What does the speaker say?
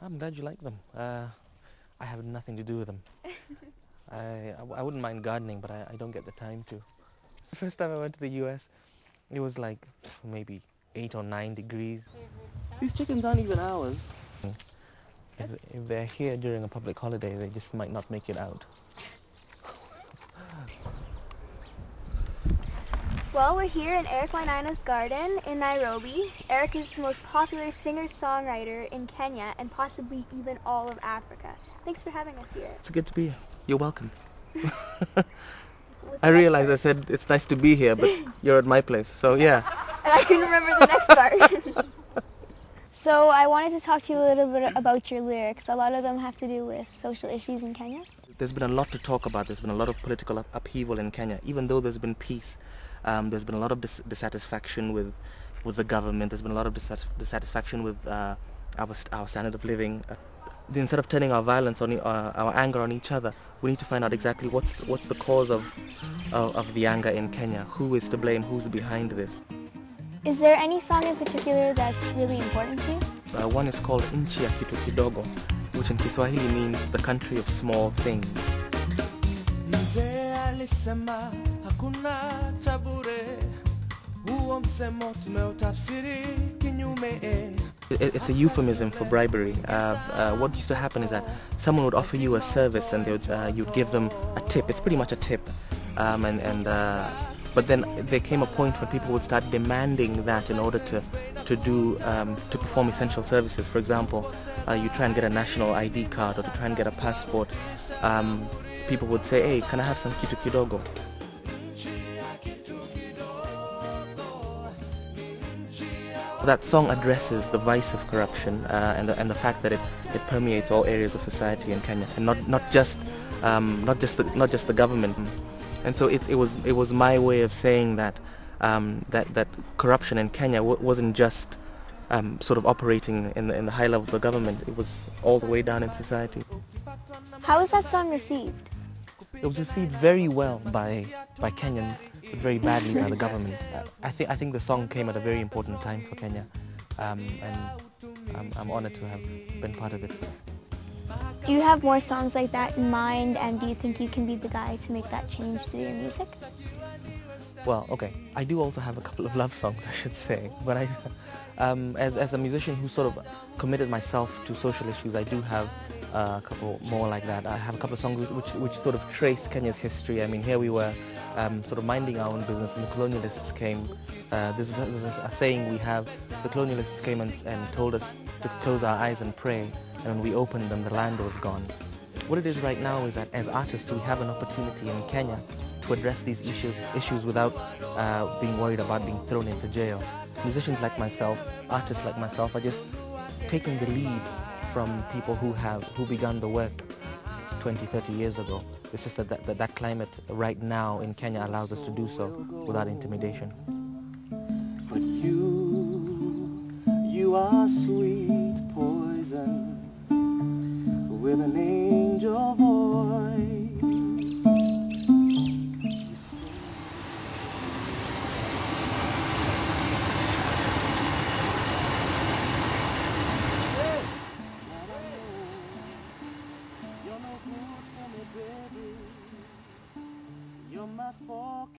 I'm glad you like them. I have nothing to do with them. I wouldn't mind gardening, but I don't get the time to. The first time I went to the US, it was like maybe 8 or 9 degrees. These chickens aren't even ours. If they're here during a public holiday, they just might not make it out. Well, we're here in Eric Wainaina's garden in Nairobi. Eric is the most popular singer-songwriter in Kenya and possibly even all of Africa. Thanks for having us here. It's good to be here. You're welcome. I realized I said it's nice to be here, but you're at my place, so yeah. And I can remember the next part. So I wanted to talk to you a little bit about your lyrics. A lot of them have to do with social issues in Kenya. There's been a lot to talk about. There's been a lot of political upheaval in Kenya. Even though there's been peace, there's been a lot of dissatisfaction with the government. There's been a lot of dissatisfaction with our standard of living. Instead of turning our violence on our anger on each other, we need to find out exactly what's the cause of the anger in Kenya. Who is to blame? Who's behind this? Is there any song in particular that's really important to you? One is called Nchi ya Kitu Kidogo, which in Kiswahili means the country of small things. Mzee alisema hakuna cha bure, huo msemo tumeutafsiri kinyume. It's a euphemism for bribery. What used to happen is that someone would offer you a service and you'd give them a tip. It's pretty much a tip, but then there came a point when people would start demanding that in order to perform essential services. For example, you try and get a national ID card or to try and get a passport. People would say, "Hey, can I have some kitu kidogo?" That song addresses the vice of corruption and the fact that it permeates all areas of society in Kenya, and not just the government. And so it was my way of saying that that corruption in Kenya wasn't just sort of operating in the high levels of government. It was all the way down in society. How was that song received? It was received very well by Kenyans, but very badly by the government. I think the song came at a very important time for Kenya, and I'm honored to have been part of it. Do you have more songs like that in mind, and do you think you can be the guy to make that change through your music? Well, okay, I do also have a couple of love songs, I should say, but as a musician who sort of committed myself to social issues, I do have a couple more like that. I have a couple of songs which sort of trace Kenya's history. I mean, here we were sort of minding our own business, and the colonialists came. This is a saying we have: the colonialists came and told us to close our eyes and pray, and when we opened them, the land was gone. What it is right now is that as artists, we have an opportunity in Kenya to address these issues without being worried about being thrown into jail. Musicians like myself, artists like myself, are just taking the lead from people who began the work 20, 30 years ago. It's just that climate right now in Kenya allows us to do so without intimidation.